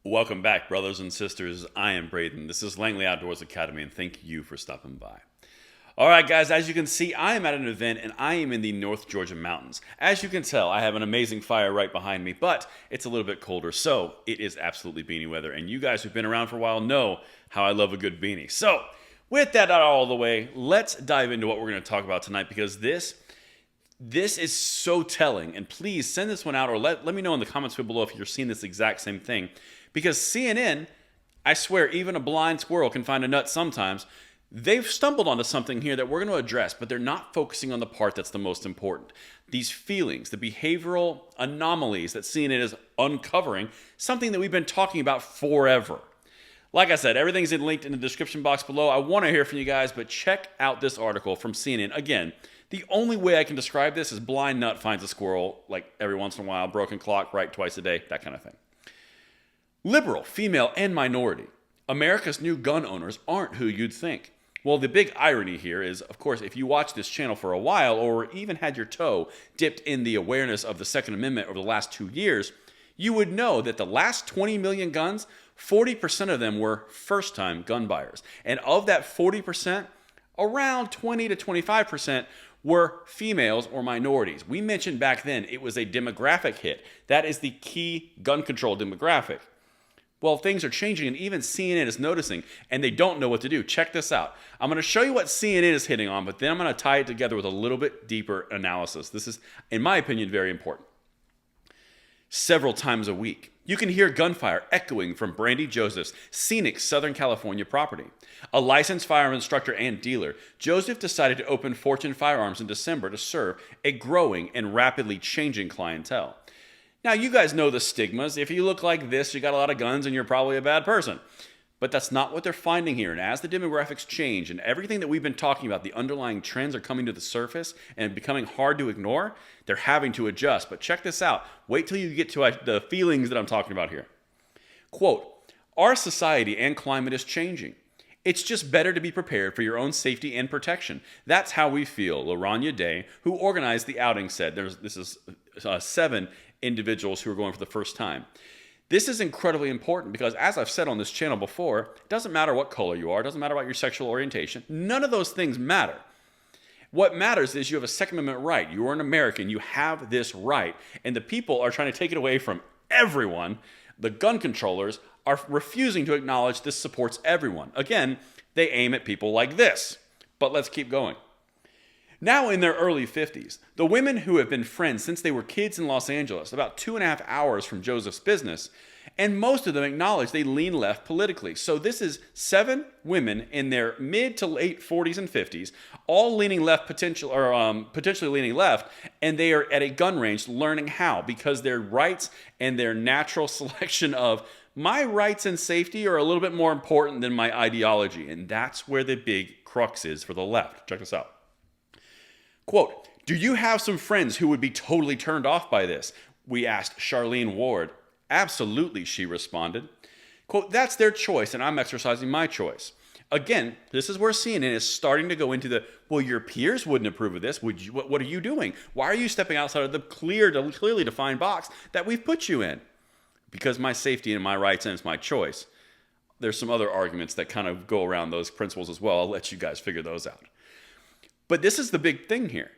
Welcome back, brothers and sisters. I am Braden. This is Langley Outdoors Academy, and thank you for stopping by. All right, guys, as you can see, I am at an event, and I am in the North Georgia mountains. As you can tell, I have an amazing fire right behind me, but it's a little bit colder, so it is absolutely beanie weather. And you guys who've been around for a while know how I love a good beanie. So, with that out all the way, let's dive into what we're going to talk about tonight, because this is so telling. And please send this one out, or let me know in the comments below if you're seeing this exact same thing. Because CNN, I swear, even a blind squirrel can find a nut sometimes. They've stumbled onto something here that we're going to address, but they're not focusing on the part that's the most important. These feelings, the behavioral anomalies that CNN is uncovering, something that we've been talking about forever. Like I said, everything's linked in the description box below. I want to hear from you guys, but check out this article from CNN. Again, the only way I can describe this is blind nut finds a squirrel, like every once in a while, broken clock, right twice a day, that kind of thing. Liberal, female, and minority. America's new gun owners aren't who you'd think. Well, the big irony here is, of course, if you watch this channel for a while or even had your toe dipped in the awareness of the Second Amendment over the last 2 years, you would know that the last 20 million guns, 40% of them were first-time gun buyers. And of that 40%, around 20 to 25% were females or minorities. We mentioned back then it was a demographic hit. That is the key gun control demographic. Well, things are changing, and even CNN is noticing, and they don't know what to do. Check this out. I'm going to show you what CNN is hitting on, but then I'm going to tie it together with a little bit deeper analysis. This is, in my opinion, very important. Several times a week, you can hear gunfire echoing from Brandy Joseph's scenic Southern California property. A licensed firearm instructor and dealer, Joseph decided to open Fortune Firearms in December to serve a growing and rapidly changing clientele. Now, you guys know the stigmas. If you look like this, you got a lot of guns and you're probably a bad person. But that's not what they're finding here. And as the demographics change and everything that we've been talking about, the underlying trends are coming to the surface and becoming hard to ignore, they're having to adjust. But check this out. Wait till you get to the feelings that I'm talking about here. Quote, "Our society and climate is changing. It's just better to be prepared for your own safety and protection. That's how we feel," LaRanya Day, who organized the outing, said. This is 7 individuals who are going for the first time. This is incredibly important because, as I've said on this channel before, it doesn't matter what color you are, it doesn't matter about your sexual orientation. None of those things matter. What matters is you have a Second Amendment right. You are an American. You have this right. And the people are trying to take it away from everyone. The gun controllers are refusing to acknowledge this supports everyone. Again, they aim at people like this. But let's keep going. Now in their early 50s, the women who have been friends since they were kids in Los Angeles, about 2.5 hours from Joseph's business, and most of them acknowledge they lean left politically. So this is 7 women in their mid to late 40s and 50s, all leaning left, potentially leaning left, and they are at a gun range learning how, because their rights and their natural selection of my rights and safety are a little bit more important than my ideology. And that's where the big crux is for the left. Check this out. Quote, "Do you have some friends who would be totally turned off by this?" we asked Charlene Ward. "Absolutely," she responded. Quote, "That's their choice, and I'm exercising my choice." Again, this is where CNN is starting to go into the, well, your peers wouldn't approve of this. What are you doing? Why are you stepping outside of the clearly defined box that we've put you in? Because my safety and my rights, and it's my choice. There's some other arguments that kind of go around those principles as well. I'll let you guys figure those out. But this is the big thing here.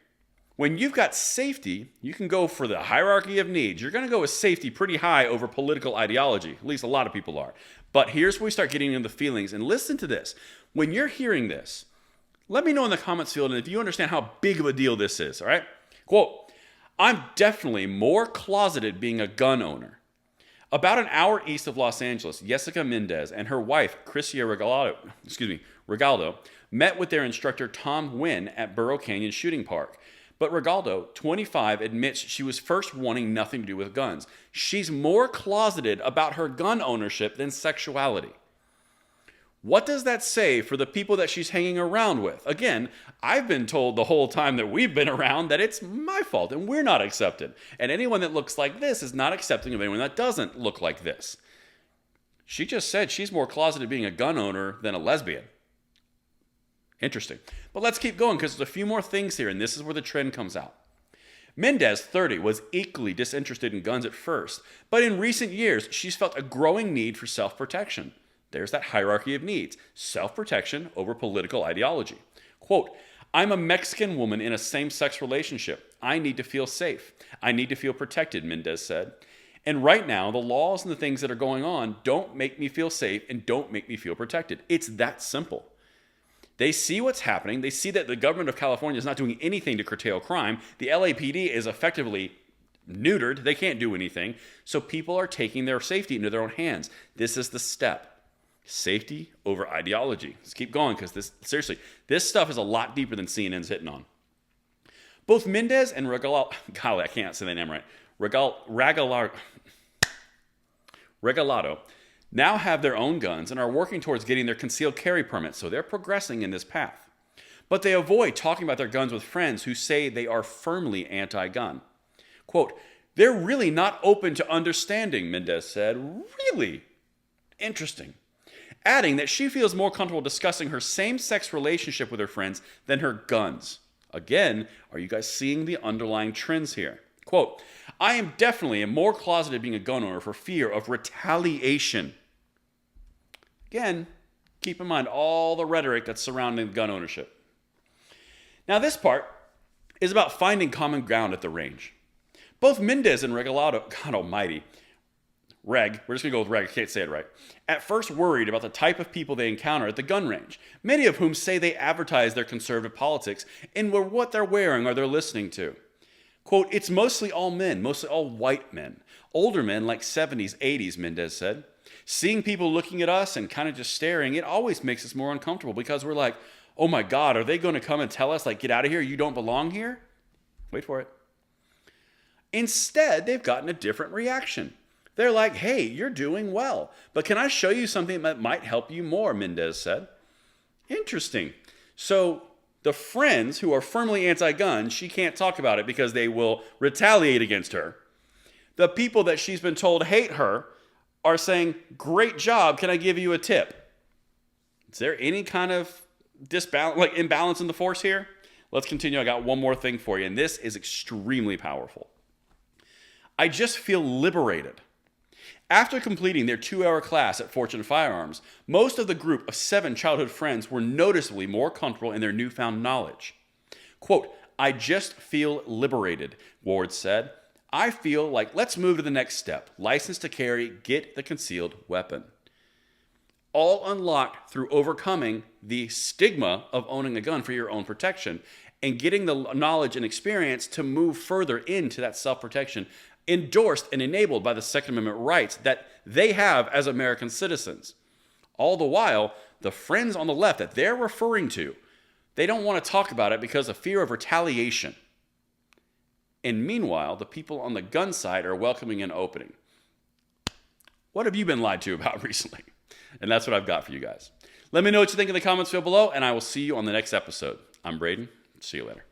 When you've got safety, you can go for the hierarchy of needs. You're going to go with safety pretty high over political ideology. At least a lot of people are. But here's where we start getting into the feelings. And listen to this. When you're hearing this, let me know in the comments field and if you understand how big of a deal this is, all right? Quote, "I'm definitely more closeted being a gun owner. About an hour east of Los Angeles, Jessica Mendez and her wife, Crisia Regaldo, met with their instructor, Tom Wynn, at Burro Canyon Shooting Park. But Regaldo, 25, admits she was first wanting nothing to do with guns. She's more closeted about her gun ownership than sexuality. What does that say for the people that she's hanging around with? Again, I've been told the whole time that we've been around that it's my fault and we're not accepted. And anyone that looks like this is not accepting of anyone that doesn't look like this. She just said she's more closeted being a gun owner than a lesbian. Interesting. But let's keep going because there's a few more things here, and this is where the trend comes out. Mendez, 30, was equally disinterested in guns at first, but in recent years, she's felt a growing need for self-protection. There's that hierarchy of needs. Self-protection over political ideology. Quote, I'm a Mexican woman in a same-sex relationship. I need to feel safe. I need to feel protected, Mendez said. And right now, the laws and the things that are going on don't make me feel safe and don't make me feel protected. It's that simple. They see what's happening. They see that the government of California is not doing anything to curtail crime. The LAPD is effectively neutered. They can't do anything. So people are taking their safety into their own hands. This is the step. Safety over ideology. Let's keep going because seriously, this stuff is a lot deeper than CNN's hitting on. Both Mendez and Regalado, I can't say the name right, Regalado now have their own guns and are working towards getting their concealed carry permits, so they're progressing in this path. But they avoid talking about their guns with friends who say they are firmly anti-gun. Quote, they're really not open to understanding, Mendez said. Really? Interesting. Adding that she feels more comfortable discussing her same-sex relationship with her friends than her guns. Again, are you guys seeing the underlying trends here? Quote, I am definitely more closeted being a gun owner for fear of retaliation. Again, keep in mind all the rhetoric that's surrounding gun ownership. Now this part is about finding common ground at the range. Both Mendez and Regalado, God almighty, we're just going to go with Reg, I can't say it right, at first worried about the type of people they encounter at the gun range, many of whom say they advertise their conservative politics in what they're wearing or they're listening to. Quote, it's mostly all men, mostly all white men. Older men like 70s, 80s, Mendez said. Seeing people looking at us and kind of just staring, it always makes us more uncomfortable because we're like, oh my God, are they going to come and tell us, like, get out of here, you don't belong here? Wait for it. Instead, they've gotten a different reaction. They're like, hey, you're doing well, but can I show you something that might help you more, Mendez said. Interesting. So the friends who are firmly anti-gun, she can't talk about it because they will retaliate against her. The people that she's been told hate her are saying, great job, can I give you a tip? Is there any kind of imbalance in the force here? Let's continue. I got one more thing for you, and this is extremely powerful. I just feel liberated. After completing their 2-hour class at Fortune Firearms, most of the group of 7 childhood friends were noticeably more comfortable in their newfound knowledge. Quote, I just feel liberated, Ward said. I feel like let's move to the next step. License to carry, get the concealed weapon. All unlocked through overcoming the stigma of owning a gun for your own protection and getting the knowledge and experience to move further into that self-protection endorsed and enabled by the Second Amendment rights that they have as American citizens. All the while, the friends on the left that they're referring to, they don't want to talk about it because of fear of retaliation. And meanwhile, the people on the gun side are welcoming an opening. What have you been lied to about recently? And that's what I've got for you guys. Let me know what you think in the comments below, and I will see you on the next episode. I'm Braden. See you later.